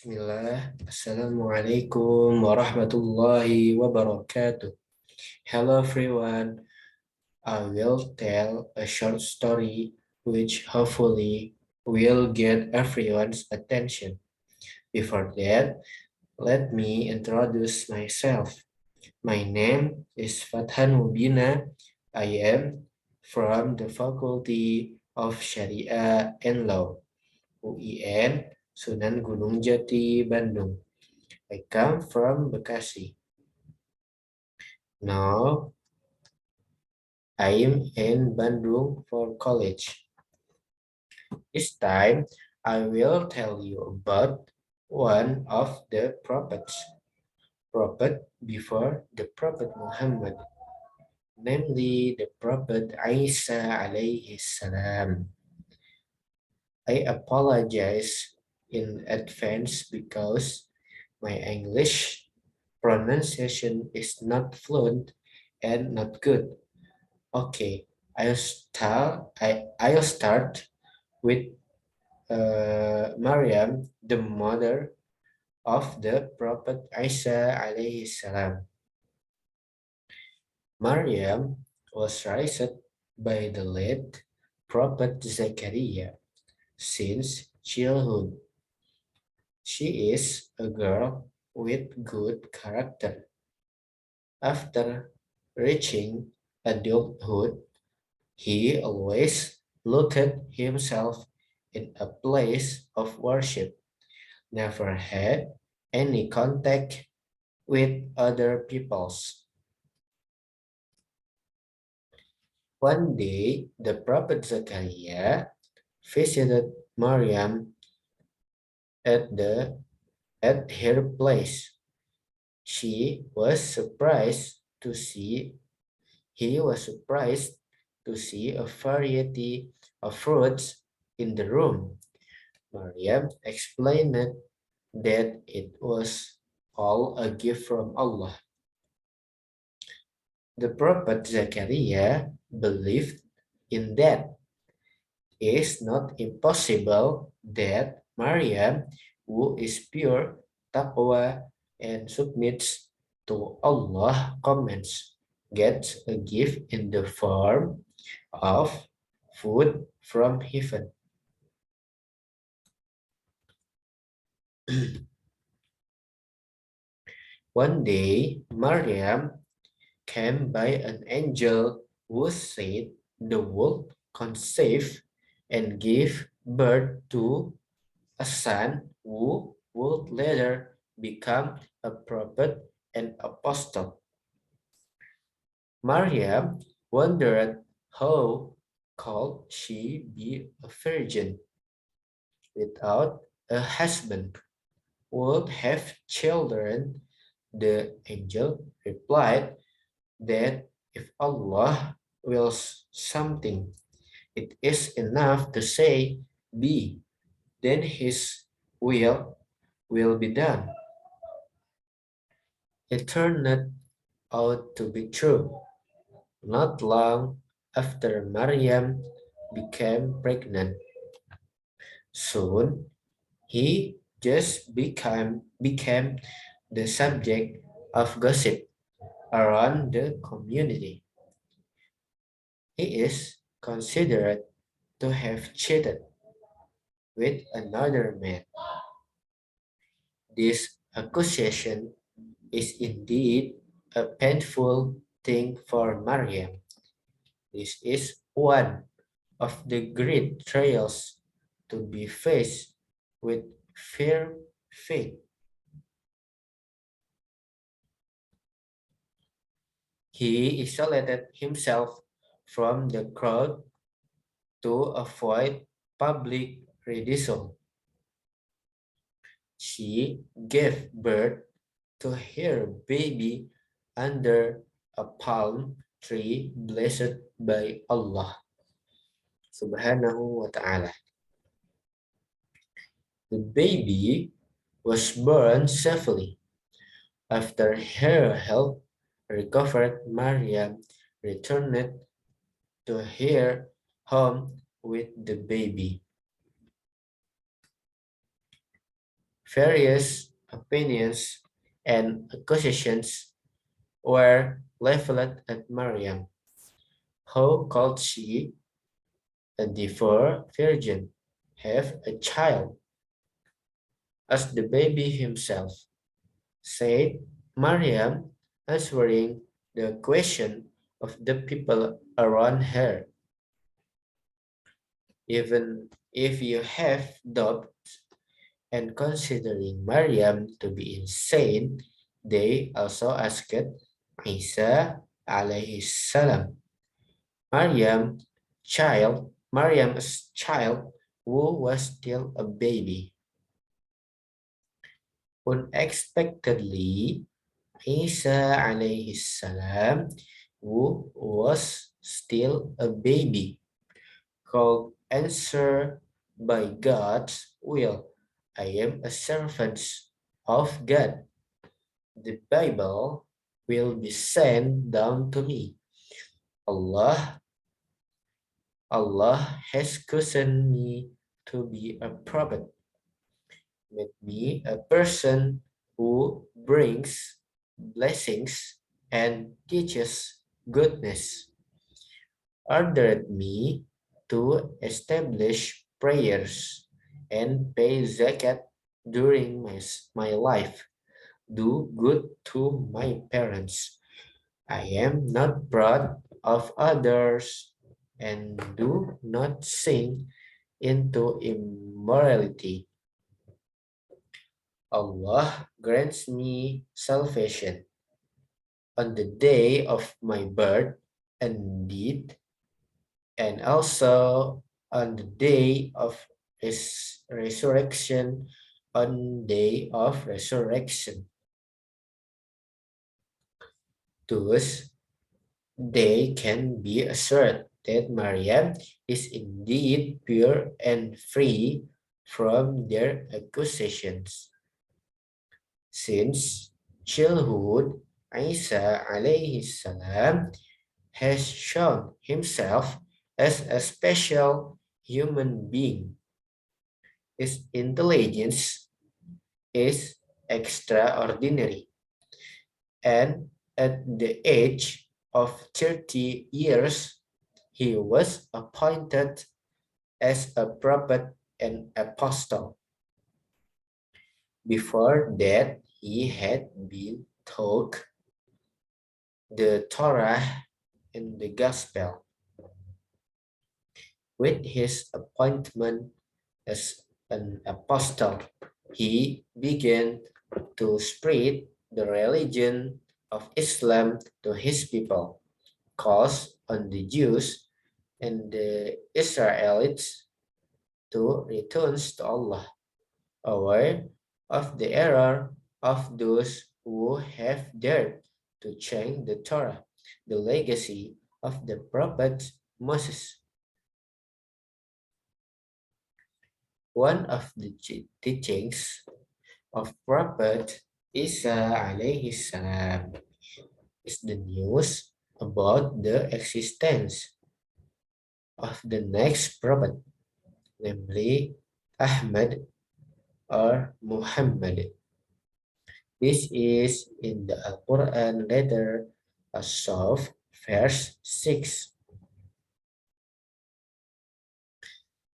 Bismillah. Assalamu'alaikum warahmatullahi wabarakatuh. Hello everyone. I will tell a short story which hopefully will get everyone's attention. Before that, let me introduce myself. My name is Fathan Mubiina. I am from the Faculty of Sharia and Law, UIN, Sunan Gunung Jati, Bandung. I come from Bekasi. Now I am in Bandung for college. This time I will tell you about one of the prophet before the Prophet Muhammad, namely the Prophet Isa alayhi salam. I apologize in advance because my English pronunciation is not fluent and not good. Okay, I'll start with Maryam, the mother of the Prophet Isa alayhi salam. Maryam was raised by the late Prophet Zechariah since childhood. She is a girl with good character. After reaching adulthood, he always looked himself in a place of worship, never had any contact with other peoples. One day, the prophet Zechariah visited Maryam at her place. He was surprised to see a variety of fruits in the room. Maryam explained that it was all a gift from Allah. The prophet Zechariah believed in that. It is not impossible that Maryam, who is pure, taqwa, and submits to Allah commands, gets a gift in the form of food from heaven. One day, Maryam came by an angel who said the would conceive and give birth to a son who would later become a prophet and apostle. Maryam wondered how could she be a virgin without a husband, would have children. The angel replied that if Allah wills something, it is enough to say be, then his will be done. It turned out to be true. Not long after Maryam became pregnant. Soon he just became the subject of gossip around the community. He is considered to have cheated with another man. This accusation is indeed a painful thing for Maryam. This is one of the great trials to be faced with firm faith. He isolated himself from the crowd to avoid public ridicule. She gave birth to her baby under a palm tree blessed by Allah subhanahu wa ta'ala. The baby was born safely. After her health recovered, Maryam returned to her home with the baby. Various opinions and accusations were leveled at Maryam. How could she, a devout virgin, have a child? As the baby himself said, Maryam, answering the question of the people around her. Even if you have doubt and considering Maryam to be insane, they also asked Isa alayhi salam, Maryam's child who was still a baby. Unexpectedly, Isa alayhi salam, who was still a baby, could answer by God's will, I am a servant of God. The Bible will be sent down to me. Allah, Allah has chosen me to be a prophet. Make me a person who brings blessings and teaches goodness. Ordered me to establish prayers and pay zakat during my life. Do good to my parents. I am not proud of others and do not sink into immorality. Allah grants me salvation on the day of my birth and death, and also on the day of resurrection, on day of resurrection. Thus, they can be assured that Maryam is indeed pure and free from their accusations. Since childhood, Isa alayhi salam has shown himself as a special human being. His intelligence is extraordinary, and at the age of 30 years, he was appointed as a prophet and apostle. Before that, he had been taught the Torah and the Gospel. With his appointment as an apostle, he began to spread the religion of Islam to his people, caused on the Jews and the Israelites to return to Allah, aware of the error of those who have dared to change the Torah, the legacy of the prophet Moses. One of the teachings of Prophet Isa alayhi salam is the news about the existence of the next prophet, namely Ahmad or Muhammad. This is in the Al-Quran letter As-Saf, verse 6.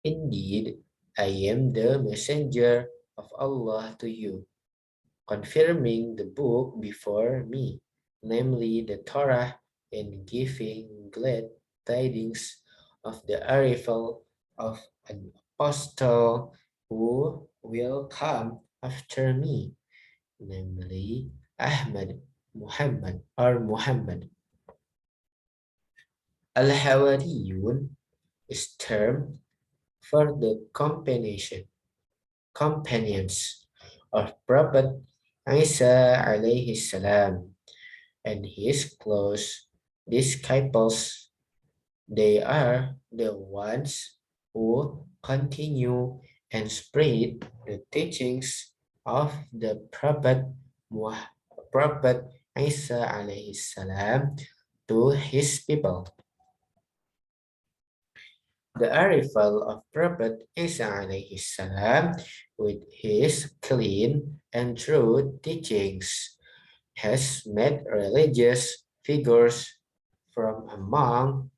Indeed, I am the messenger of Allah to you, confirming the book before me, namely the Torah, and giving glad tidings of the arrival of an apostle who will come after me, namely Ahmad, Muhammad, or Muhammad. Al-Hawariyun is termed for the companions of Prophet Isa alayhi salam and his close disciples. They are the ones who continue and spread the teachings of the Prophet Isa alayhi salam to his people. The arrival of Prophet Isa alayhi salam with his clean and true teachings has made religious figures from among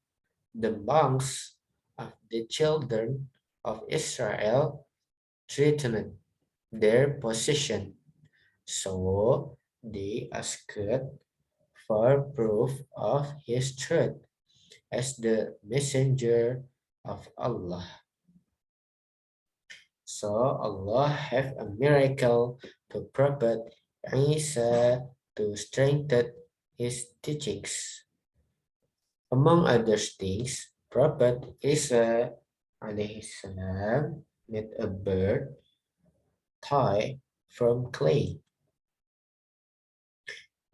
the monks of the children of Israel threatened their position. So they asked for proof of his truth as the messenger of Allah. So Allah have a miracle to Prophet Isa to strengthen his teachings. Among other things, Prophet Isa alayhi salam made a bird toy from clay.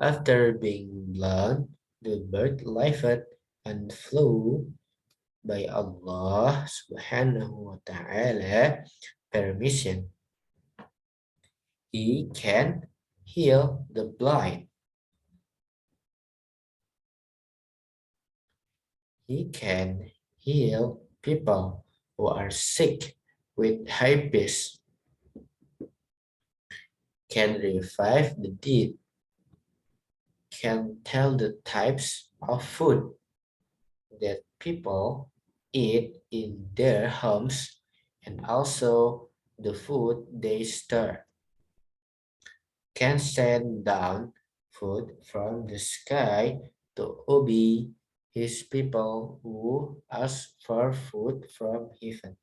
After being blown, the bird lived and flew by Allah subhanahu wa ta'ala permission. He can heal the blind. He can heal people who are sick with herpes, can revive the dead, can tell the types of food that people eat in their homes and also the food they stir, can send down food from the sky to obey his people who ask for food from heaven.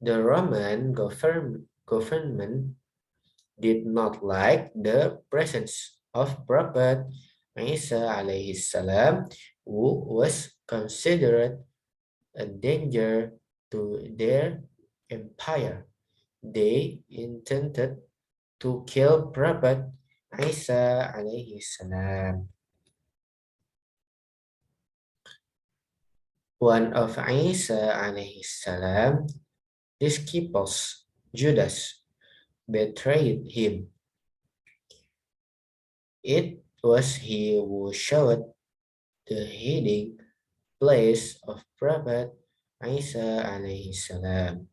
The Roman government did not like the presence of Prophet Isa alayhi salam, who was considered a danger to their empire. They intended to kill Prophet Isa alayhi salam. One of Isa alayhi salam disciples, Judas, betrayed him. It was he who showed the hiding place of Prophet Isa alayhi salam.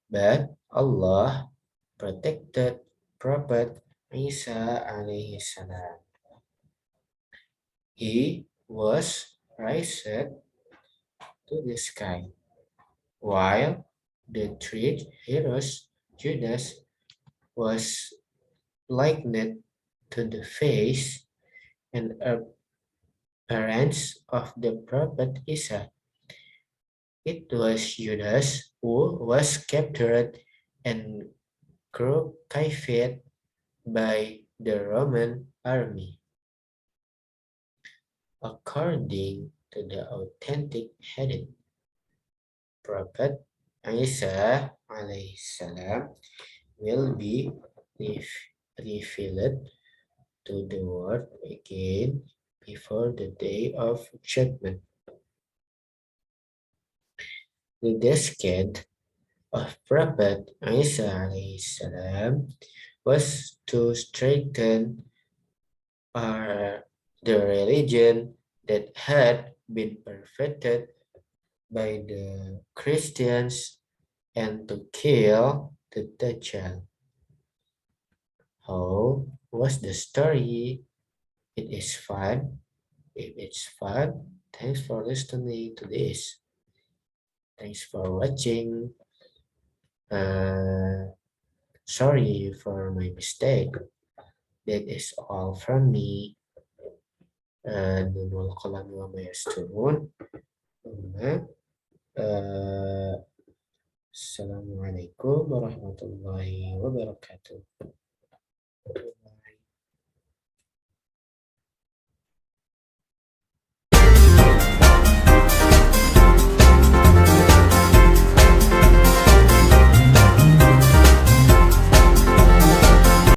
But Allah protected Prophet Isa alayhi salam. He was raised to the sky, while the three heroes Judas was likened to the face and appearance of the Prophet Isa. It was Judas who was captured and crucified by the Roman army. According to the authentic hadith, Prophet Isa alayhi salam will be revealed to the world again before the day of judgment. The descent of Prophet Isa alayhi salam was to strengthen the religion that had been perfected by the Christians and to kill the Dajjal. How was the story? It is fun. If it's fun, thanks for listening to this. Thanks for watching. Sorry for my mistake. That is all from me. Nunul qalami wa ma yasturun. Assalamualaikum warahmatullahi wabarakatuh.